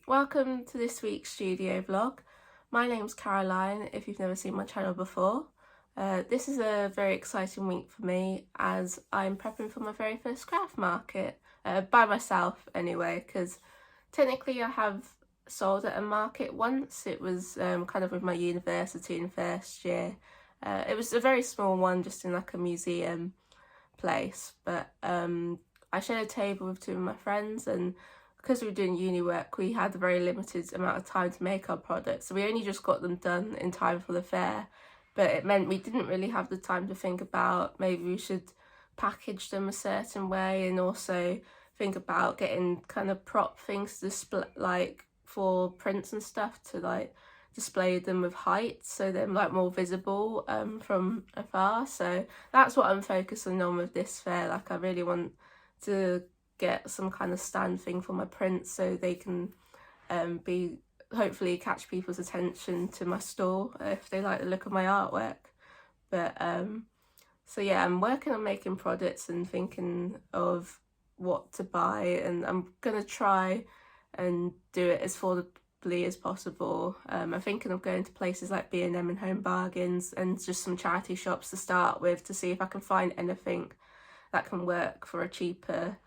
Welcome to this week's studio vlog. My name's Caroline, if you've never seen my channel before. This is a very exciting week for me as I'm prepping for my very first craft market, by myself anyway, because technically I have sold at a market once. It was kind of with my university in first year. It was a very small one, just in like a museum place, but I shared a table with two of my friends, and because we were doing uni work, we had a very limited amount of time to make our products, so we only just got them done in time for the fair. But it meant we didn't really have the time to think about maybe we should package them a certain way, and also think about getting kind of prop things to display, like for prints and stuff, to like display them with height so they're like more visible from afar. So that's what I'm focusing on with this fair. Like, I really want to get some kind of stand thing for my prints so they can hopefully catch people's attention to my store if they like the look of my artwork. But so yeah, I'm working on making products and thinking of what to buy, and I'm gonna try and do it as affordably as possible. I'm thinking of going to places like B&M and Home Bargains and just some charity shops to start with, to see if I can find anything that can work for a cheaper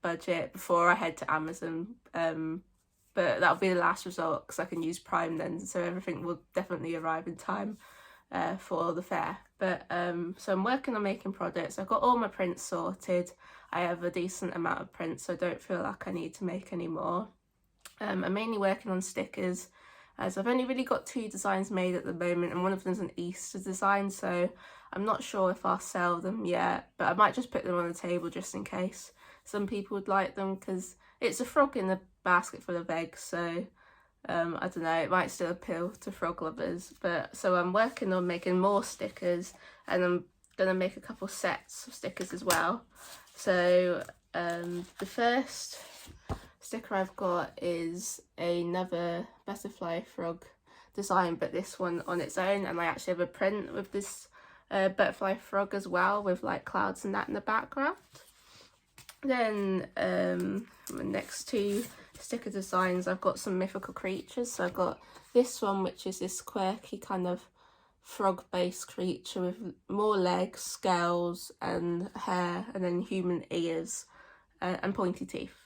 budget before I head to Amazon. But that'll be the last resort, because I can use Prime then, so everything will definitely arrive in time for the fair. But so I'm working on making products. I've got all my prints sorted. I have a decent amount of prints, so I don't feel like I need to make any more. I'm mainly working on stickers, as I've only really got 2 designs made at the moment, and one of them's an Easter design, so I'm not sure if I'll sell them yet, but I might just put them on the table just in case some people would like them, because it's a frog in a basket full of eggs, so I don't know, it might still appeal to frog lovers. But so I'm working on making more stickers, and I'm gonna make a couple sets of stickers as well. So the first sticker I've got is another butterfly frog design, but this one on its own, and I actually have a print with this butterfly frog as well, with like clouds and that in the background. Then the next 2 sticker designs, I've got some mythical creatures. So I've got this one, which is this quirky kind of frog based creature with more legs, scales and hair, and then human ears and pointy teeth.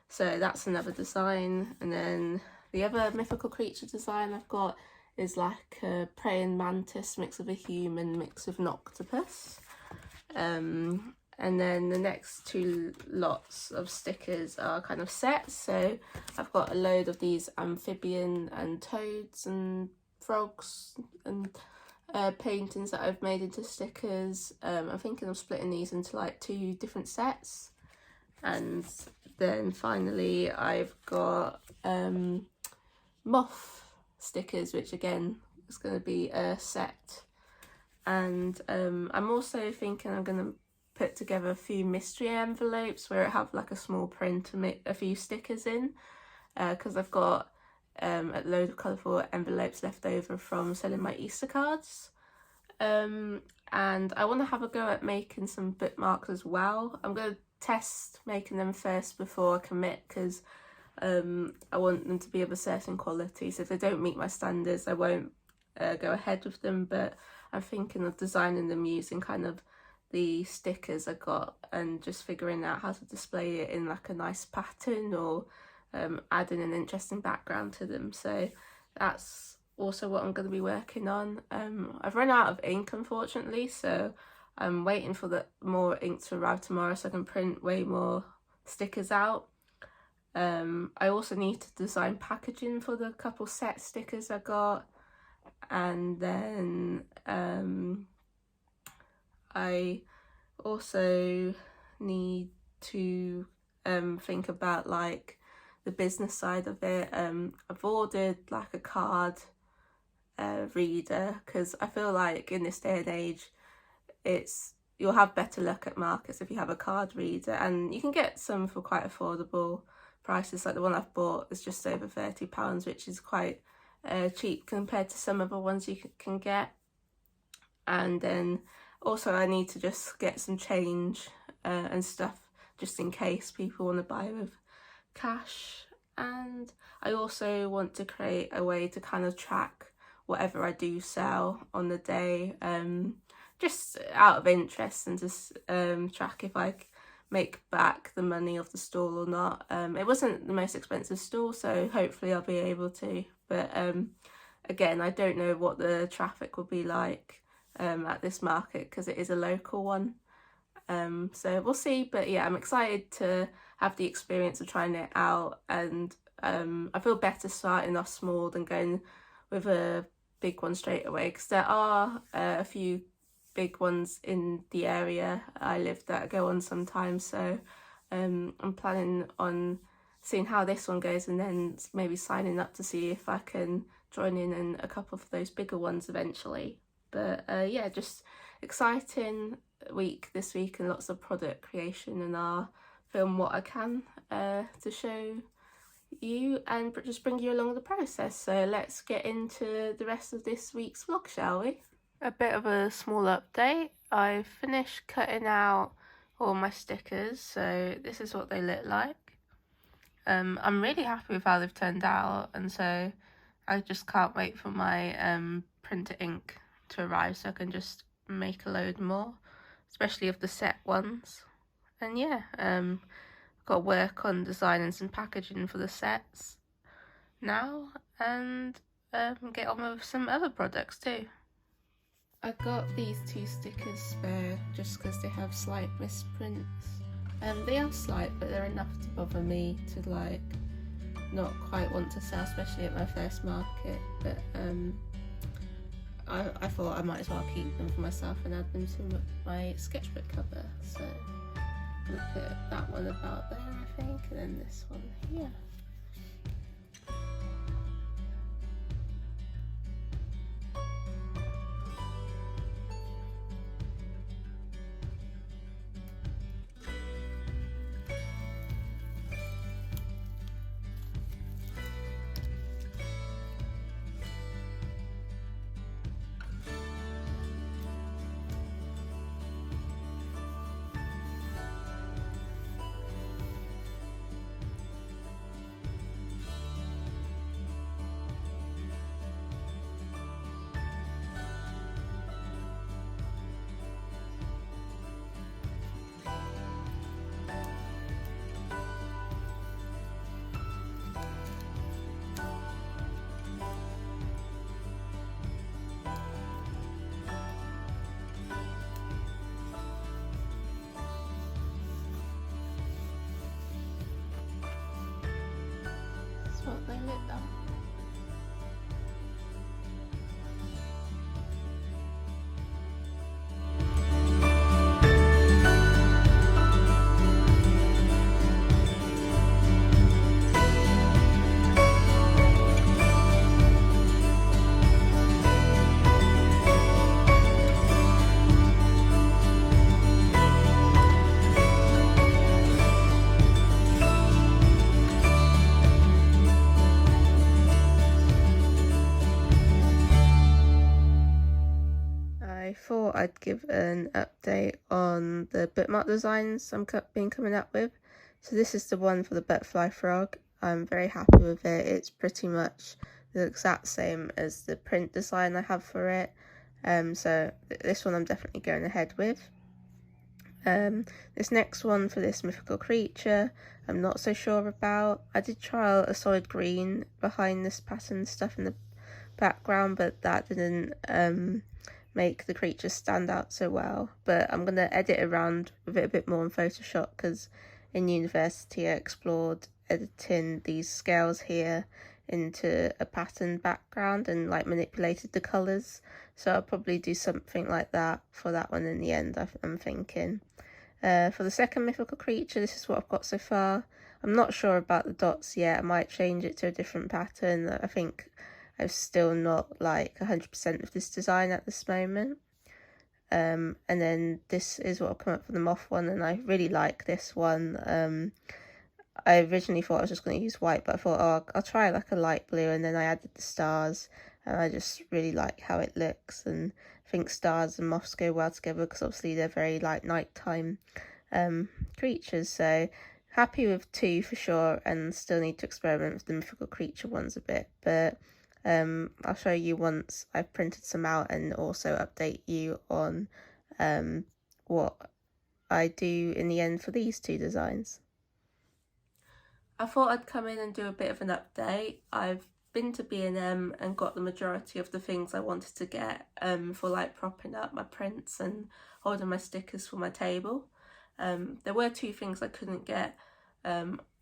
So that's another design. And then the other mythical creature design I've got is like a praying mantis mixed with a human mixed with an octopus. And then the next 2 lots of stickers are kind of sets. So I've got a load of these amphibian and toads and frogs and paintings that I've made into stickers. I'm thinking of splitting these into like 2 different sets. And then finally I've got moth stickers, which again is going to be a set. And I'm also thinking I'm going to put together a few mystery envelopes where I have like a small print to make a few stickers in, because I've got a load of colourful envelopes left over from selling my Easter cards. And I want to have a go at making some bookmarks as well. I'm going to test making them first before I commit, because I want them to be of a certain quality, so if they don't meet my standards I won't go ahead with them. But I'm thinking of designing them using kind of the stickers I got, and just figuring out how to display it in like a nice pattern, or adding an interesting background to them. So that's also what I'm going to be working on. I've run out of ink, unfortunately, so I'm waiting for the more ink to arrive tomorrow so I can print way more stickers out. I also need to design packaging for the couple set stickers I got, and then I also need to think about like the business side of it. I've ordered like a card reader, because I feel like in this day and age you'll have better luck at markets if you have a card reader, and you can get some for quite affordable prices. Like the one I've bought is just over £30, which is quite cheap compared to some other ones you can get. And then also I need to just get some change and stuff, just in case people want to buy with cash. and I also want to create a way to kind of track whatever I do sell on the day, just out of interest, and just track if I make back the money of the stall or not. It wasn't the most expensive stall, so hopefully I'll be able to, but again, I don't know what the traffic will be like at this market because it is a local one. So we'll see, but yeah, I'm excited to have the experience of trying it out, and I feel better starting off small than going with a big one straight away, because there are a few big ones in the area I live that go on sometimes, so I'm planning on seeing how this one goes and then maybe signing up to see if I can join in a couple of those bigger ones eventually. But yeah, just exciting week this week and lots of product creation, and I'll film what I can to show you and just bring you along the process. So let's get into the rest of this week's vlog, shall we? A bit of a small update. I finished cutting out all my stickers, so this is what they look like. I'm really happy with how they've turned out, and so I just can't wait for my printer ink to arrive so I can just make a load more, especially of the set ones. And yeah, got to work on designing some packaging for the sets now, and get on with some other products too. I got these 2 stickers spare just because they have slight misprints. They are slight, but they're enough to bother me to like not quite want to sell, especially at my first market. But I thought I might as well keep them for myself and add them to my sketchbook cover. So I'm gonna put that one about there, I think, and then this one here. What they look like. I thought I'd give an update on the bookmark designs I'm coming up with. So this is the one for the butterfly frog. I'm very happy with it. It's pretty much the exact same as the print design I have for it. So this one I'm definitely going ahead with. This next one for this mythical creature, I'm not so sure about. I did try a solid green behind this pattern stuff in the background, but that didn't make the creature stand out so well. But I'm going to edit around with it a bit more in Photoshop, because in university I explored editing these scales here into a pattern background and like manipulated the colours. So I'll probably do something like that for that one in the end, I'm thinking. For the second mythical creature, this is what I've got so far. I'm not sure about the dots yet. I might change it to a different pattern. I think I've still not like 100% of this design at this moment. And then this is what I've come up with the moth one, and I really like this one. I originally thought I was just going to use white, but I thought, oh, I'll try like a light blue, and then I added the stars, and I just really like how it looks, and I think stars and moths go well together because obviously they're very like nighttime creatures, so happy with 2 for sure, and still need to experiment with the mythical creature ones a bit, but I'll show you once I've printed some out, and also update you on what I do in the end for these 2 designs. I thought I'd come in and do a bit of an update. I've been to B&M and got the majority of the things I wanted to get for like propping up my prints and holding my stickers for my table. There were 2 things I couldn't get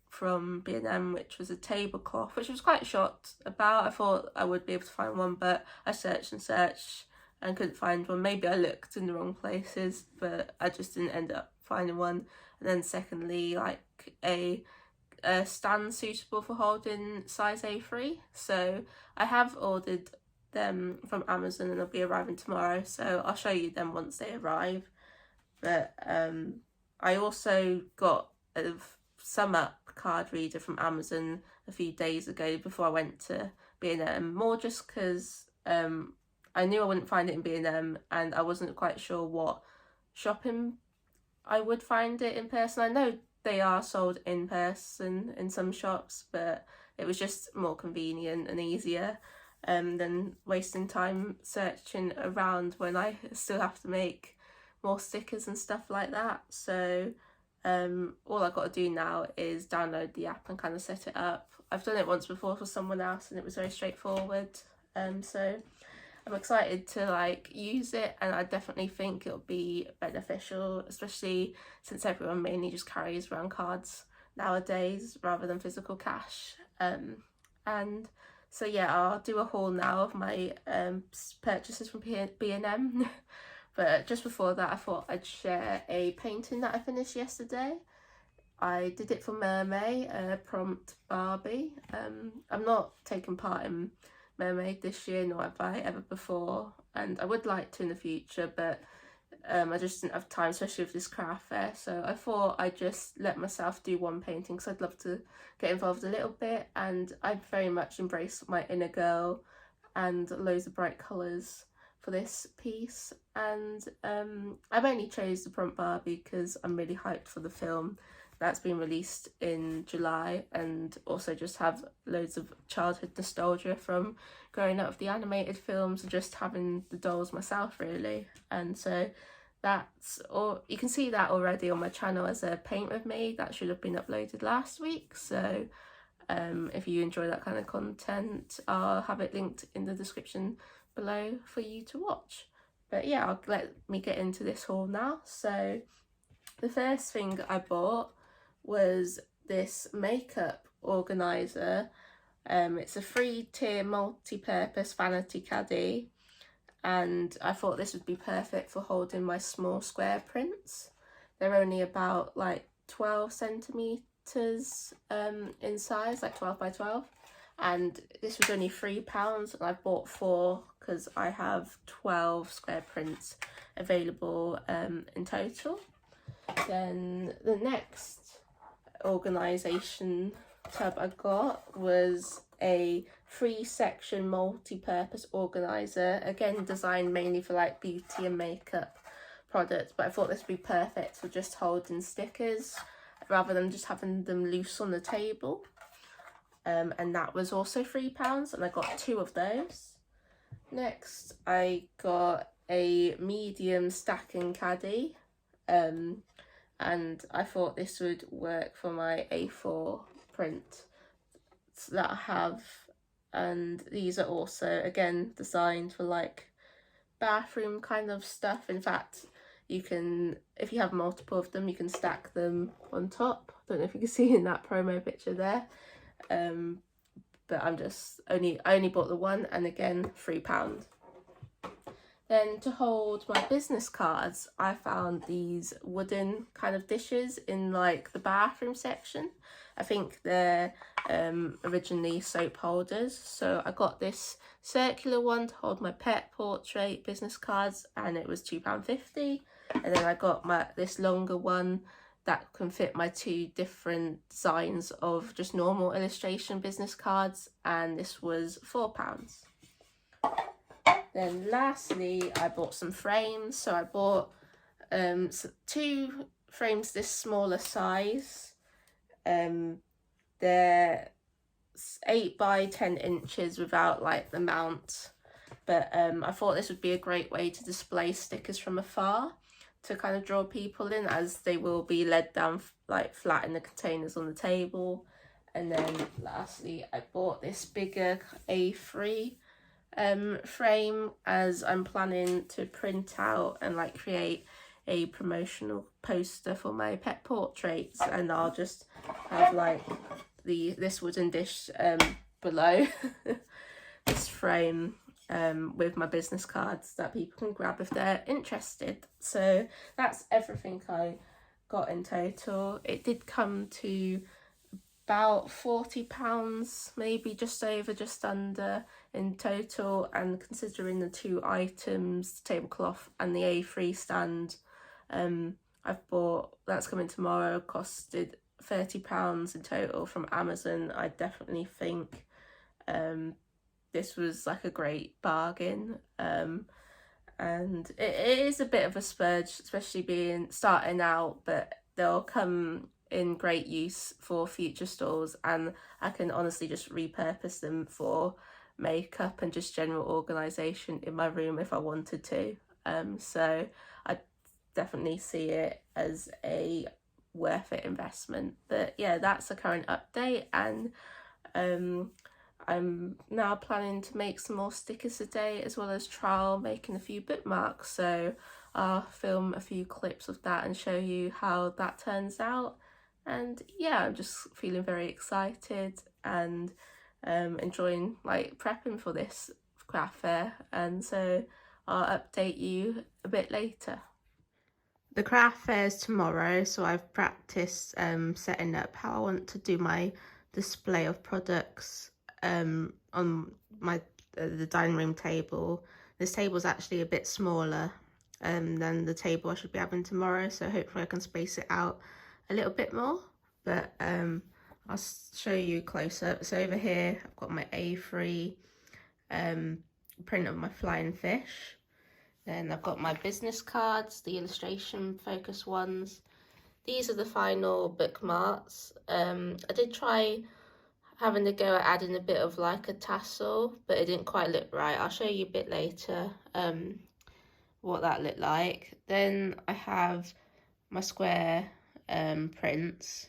from B&M, which was a tablecloth, which I was quite shocked about. I thought I would be able to find one, but I searched and searched and couldn't find one. Maybe I looked in the wrong places, but I just didn't end up finding one. And then secondly, like a stand suitable for holding size A3. So I have ordered them from Amazon and they'll be arriving tomorrow, so I'll show you them once they arrive. But I also got a SumUp card reader from Amazon a few days ago before I went to B&M, more just because I knew I wouldn't find it in B&M and I wasn't quite sure what shopping I would find it in person. I know they are sold in person in some shops, but it was just more convenient and easier than wasting time searching around when I still have to make more stickers and stuff like that. So all I've got to do now is download the app and kind of set it up. I've done it once before for someone else and it was very straightforward, so I'm excited to like use it, and I definitely think it'll be beneficial, especially since everyone mainly just carries around cards nowadays rather than physical cash. And so yeah, I'll do a haul now of my purchases from B&M. But just before that, I thought I'd share a painting that I finished yesterday. I did it for Mermaid, Prompt Barbie. I'm not taking part in Mermaid this year, nor have I ever before, and I would like to in the future, but I just didn't have time, especially with this craft fair. So I thought I'd just let myself do one painting because I'd love to get involved a little bit, and I very much embraced my inner girl and loads of bright colours for this piece. And I've only chose the Prompt Barbie because I'm really hyped for the film that's been released in July, and also just have loads of childhood nostalgia from growing up with the animated films and just having the dolls myself really. And so that's, or you can see that already on my channel as a paint with me that should have been uploaded last week. So if you enjoy that kind of content, I'll have it linked in the description below for you to watch. But yeah, let me get into this haul now. So the first thing I bought was this makeup organizer. It's a 3-tier multi-purpose vanity caddy, and I thought this would be perfect for holding my small square prints. They're only about like 12 centimeters in size, like 12 by 12, and this was only £3, and I bought 4 because I have 12 square prints available in total. Then the next organisation tub I got was a 3-section multi-purpose organiser, again designed mainly for like beauty and makeup products, but I thought this would be perfect for just holding stickers rather than just having them loose on the table. And that was also £3, and I got 2 of those. Next I got a medium stacking caddy, and I thought this would work for my A4 print that I have, and these are also again designed for like bathroom kind of stuff. In fact, you can, if you have multiple of them, you can stack them on top. Don't know if you can see in that promo picture there, but I only bought the one, and again £3. Then to hold my business cards, I found these wooden kind of dishes in like the bathroom section. I think they're originally soap holders. So I got this circular one to hold my pet portrait business cards, and it was £2.50. And then I got this longer one that can fit my 2 different designs of just normal illustration business cards, and this was £4. Then lastly, I bought some frames. So I bought 2 frames this smaller size, they're 8 by 10 inches without like the mount, but I thought this would be a great way to display stickers from afar to kind of draw people in, as they will be laid down like flat in the containers on the table. And then lastly, I bought this bigger A3 frame, as I'm planning to print out and like create a promotional poster for my pet portraits, and I'll just have like this wooden dish below this frame with my business cards that people can grab if they're interested. So that's everything I got in total. It did come to about £40, maybe just over, just under in total, and considering the 2 items, the tablecloth and the A3 stand, I've bought, that's coming tomorrow, costed £30 in total from Amazon. I definitely think this was like a great bargain, and it is a bit of a splurge, especially being starting out, but they'll come in great use for future stores, and I can honestly just repurpose them for makeup and just general organisation in my room if I wanted to. So I definitely see it as a worth it investment. But yeah, that's the current update, and I'm now planning to make some more stickers today, as well as trial making a few bookmarks, so I'll film a few clips of that and show you how that turns out. And yeah, I'm just feeling very excited and enjoying like prepping for this craft fair, and so I'll update you a bit later. The craft fair is tomorrow, so I've practiced setting up how I want to do my display of products on my the dining room table. This table is actually a bit smaller than the table I should be having tomorrow, so hopefully I can space it out a little bit more. But I'll show you close up. So over here I've got my A3 print of my flying fish. Then I've got my business cards, the illustration focus ones. These are the final bookmarks. I did try having to go at adding a bit of like a tassel, but it didn't quite look right. I'll show you a bit later what that looked like. Then I have my square prints,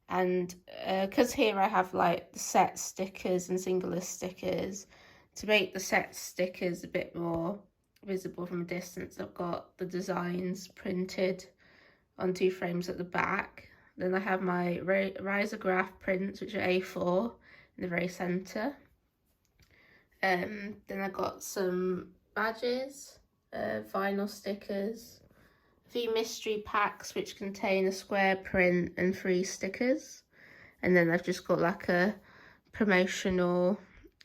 and because here I have like the set stickers and singular stickers, to make the set stickers a bit more visible from a distance, I've got the designs printed on 2 frames at the back. Then I have my risograph prints, which are A4 in the very centre. Then I got some badges, vinyl stickers, a few mystery packs which contain a square print and 3 stickers. And then I've just got like a promotional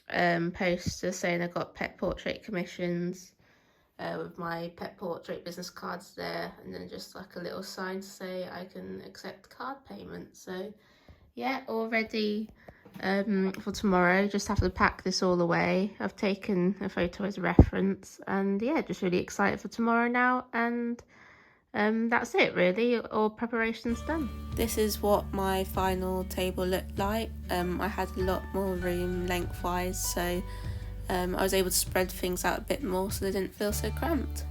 poster saying I got pet portrait commissions with my pet portrait business cards there, and then just like a little sign to say I can accept card payments. So yeah, all ready for tomorrow. Just have to pack this all away. I've taken a photo as a reference, and yeah, just really excited for tomorrow now. And that's it really, all preparations done. This is what my final table looked like. I had a lot more room lengthwise, so I was able to spread things out a bit more so they didn't feel so cramped.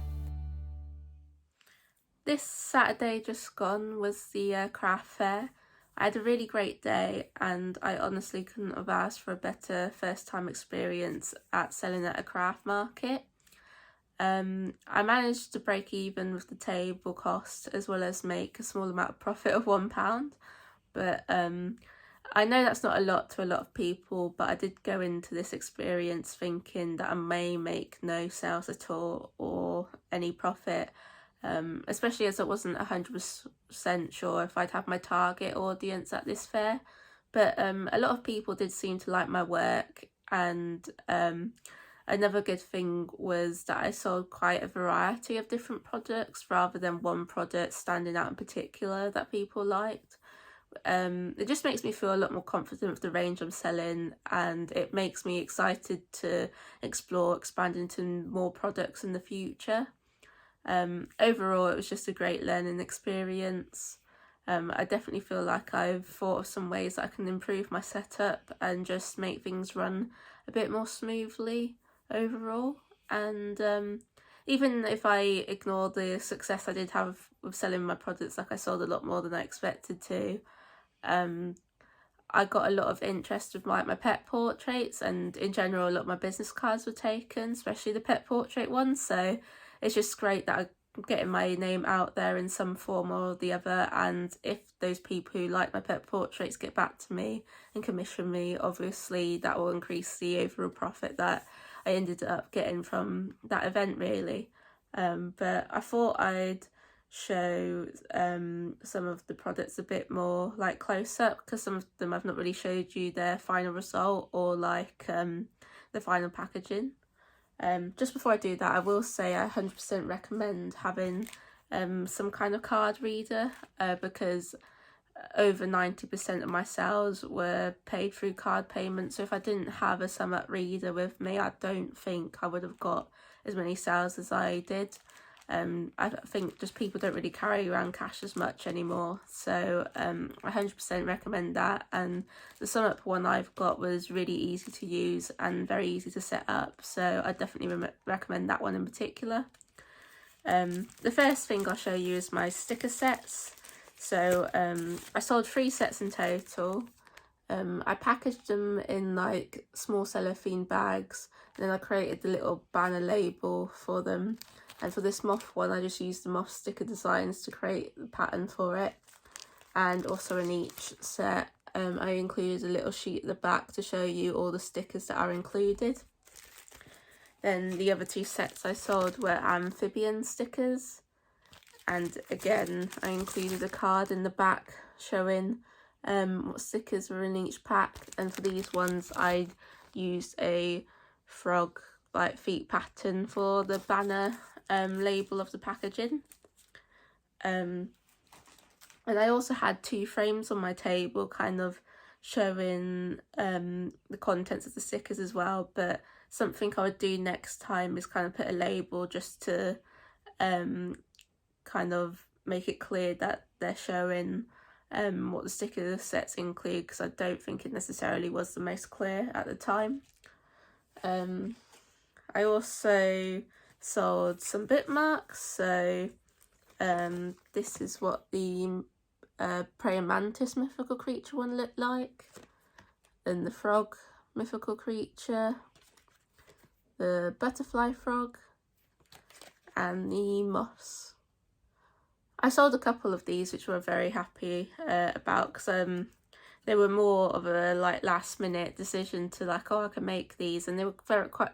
This Saturday just gone was the craft fair. I had a really great day, and I honestly couldn't have asked for a better first time experience at selling at a craft market. I managed to break even with the table cost, as well as make a small amount of profit of £1, but I know that's not a lot to a lot of people, but I did go into this experience thinking that I may make no sales at all or any profit, especially as I wasn't 100% sure if I'd have my target audience at this fair. But a lot of people did seem to like my work, and another good thing was that I sold quite a variety of different products rather than one product standing out in particular that people liked. It just makes me feel a lot more confident with the range I'm selling, and it makes me excited to explore expanding to more products in the future. Overall, it was just a great learning experience. I definitely feel like I've thought of some ways that I can improve my setup and just make things run a bit more smoothly overall. And even if I ignore the success I did have with selling my products, like I sold a lot more than I expected to, I got a lot of interest with my pet portraits, and in general a lot of my business cards were taken, especially the pet portrait ones. So it's just great that I'm getting my name out there in some form or the other, and if those people who like my pet portraits get back to me and commission me, obviously that will increase the overall profit that I ended up getting from that event, really. But I thought I'd show some of the products a bit more like close up, because some of them I've not really showed you their final result or like the final packaging. Just before I do that, I will say I 100% recommend having some kind of card reader, because over 90% of my sales were paid through card payment. So if I didn't have a SumUp reader with me, I don't think I would have got as many sales as I did. I think just people don't really carry around cash as much anymore, so I 100% recommend that. And the SumUp one I've got was really easy to use and very easy to set up, so I definitely recommend that one in particular. The first thing I'll show you is my sticker sets. So I sold 3 sets in total. I packaged them in like small cellophane bags, and then I created the little banner label for them. And for this moth one, I just used the moth sticker designs to create the pattern for it. And also in each set, I included a little sheet at the back to show you all the stickers that are included. Then the other 2 sets I sold were amphibian stickers. And again, I included a card in the back showing what stickers were in each pack. And for these ones, I used a frog like feet pattern for the banner label of the packaging. And I also had 2 frames on my table kind of showing the contents of the stickers as well, but something I would do next time is kind of put a label just to kind of make it clear that they're showing what the sticker sets include, because I don't think it necessarily was the most clear at the time. I also sold some bookmarks. So this is what the praying mantis mythical creature one looked like, and the frog mythical creature, the butterfly frog, and the moss. I sold a couple of these, which we're very happy about, because they were more of a like last minute decision to like, oh, I can make these, and they were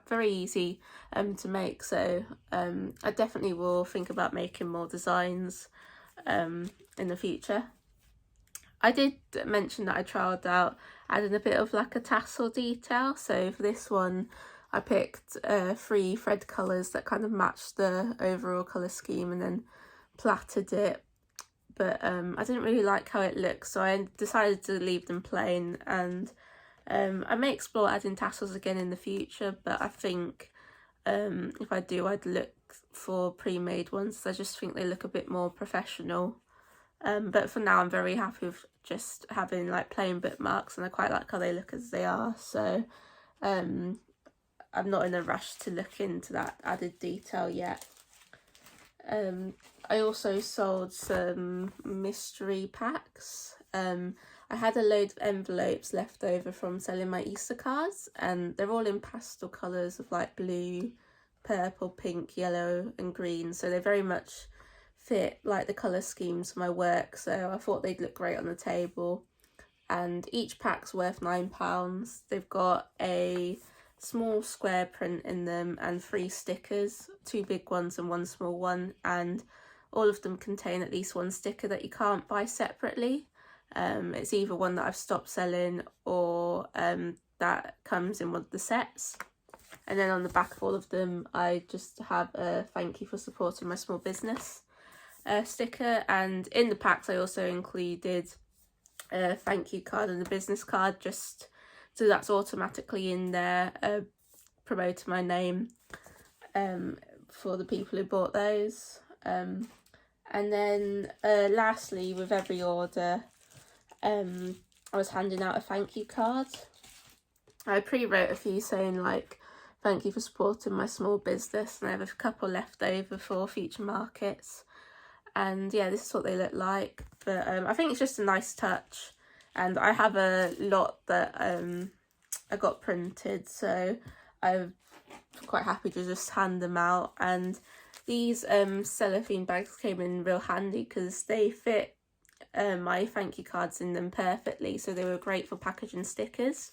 very easy to make. So I definitely will think about making more designs in the future. I did mention that I trialled out adding a bit of like a tassel detail. So for this one, I picked 3 thread colours that kind of matched the overall colour scheme, and then plaited it. But I didn't really like how it looks, so I decided to leave them plain. And I may explore adding tassels again in the future, but I think if I do, I'd look for pre-made ones. I just think they look a bit more professional. But for now, I'm very happy with just having like plain bookmarks, and I quite like how they look as they are. So I'm not in a rush to look into that added detail yet. I also sold some mystery packs. I had a load of envelopes left over from selling my Easter cards, and they're all in pastel colours of like blue, purple, pink, yellow and green, so they very much fit like the colour schemes for my work, so I thought they'd look great on the table. And each pack's worth £9. They've got a small square print in them and 3 stickers, 2 big ones and 1 small one, and all of them contain at least 1 sticker that you can't buy separately. It's either one that I've stopped selling or that comes in one of the sets. And then on the back of all of them, I just have a thank you for supporting my small business sticker. And in the packs, I also included a thank you card and a business card, just so that's automatically in there, promoting my name for the people who bought those. And then lastly, with every order, I was handing out a thank you card. I pre-wrote a few saying like, thank you for supporting my small business, and I have a couple left over for future markets. And yeah, this is what they look like. But I think it's just a nice touch, and I have a lot that I got printed, so I'm quite happy to just hand them out. And these cellophane bags came in real handy because they fit my thank you cards in them perfectly, so they were great for packaging stickers.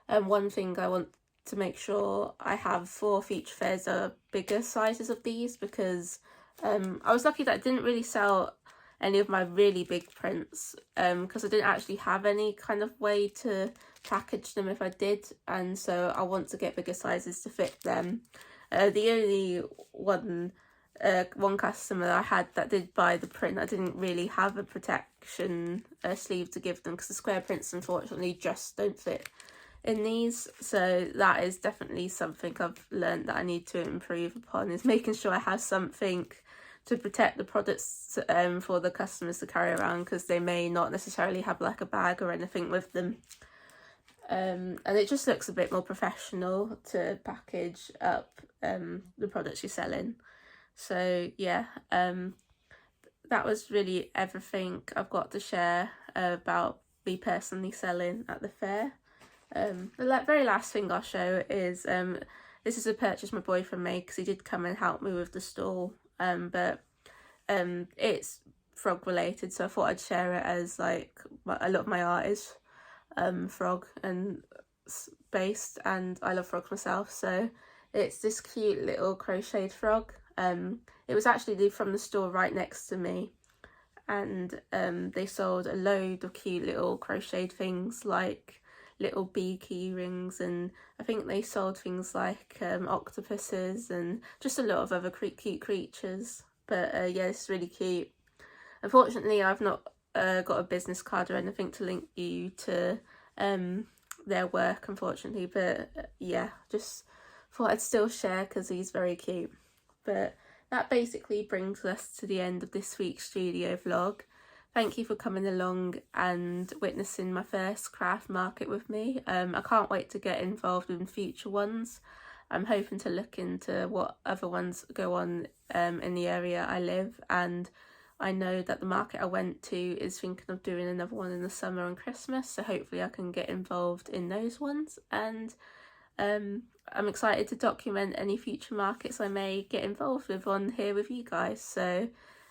One thing I want to make sure I have for future fairs are bigger sizes of these, because I was lucky that I didn't really sell any of my really big prints because I didn't actually have any kind of way to package them if I did, and so I want to get bigger sizes to fit them. The only one customer I had that did buy the print, I didn't really have a protection sleeve to give them because the square prints unfortunately just don't fit in these. So that is definitely something I've learned that I need to improve upon, is making sure I have something to protect the products for the customers to carry around, because they may not necessarily have like a bag or anything with them. And it just looks a bit more professional to package up the products you're selling. So yeah, that was really everything I've got to share about me personally selling at the fair. The very last thing I'll show is this is a purchase my boyfriend made because he did come and help me with the stall, but it's frog related, so I thought I'd share it, as like a lot of my art is frog and based, and I love frogs myself. So it's this cute little crocheted frog. It was actually from the store right next to me, and they sold a load of cute little crocheted things like little beak earrings, and I think they sold things like octopuses and just a lot of other cute creatures. But yeah, it's really cute. Unfortunately, I've not got a business card or anything to link you to their work, unfortunately, but yeah, just thought I'd still share because he's very cute. But that basically brings us to the end of this week's studio vlog. Thank you for coming along and witnessing my first craft market with me. I can't wait to get involved in future ones. I'm hoping to look into what other ones go on in the area I live, and I know that the market I went to is thinking of doing another one in the summer and Christmas, so hopefully I can get involved in those ones. And I'm excited to document any future markets I may get involved with on here with you guys. So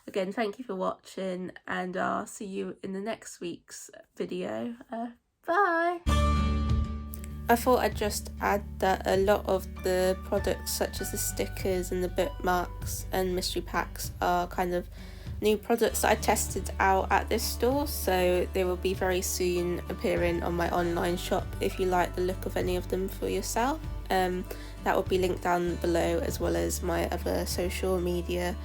again, thank you for watching, and I'll see you in the next week's video. Bye! I thought I'd just add that a lot of the products, such as the stickers and the bookmarks and mystery packs, are kind of new products that I tested out at this store, so they will be very soon appearing on my online shop if you like the look of any of them for yourself. That will be linked down below, as well as my other social media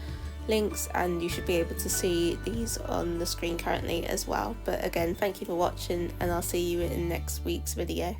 links, and you should be able to see these on the screen currently as well. But again, thank you for watching, and I'll see you in next week's video.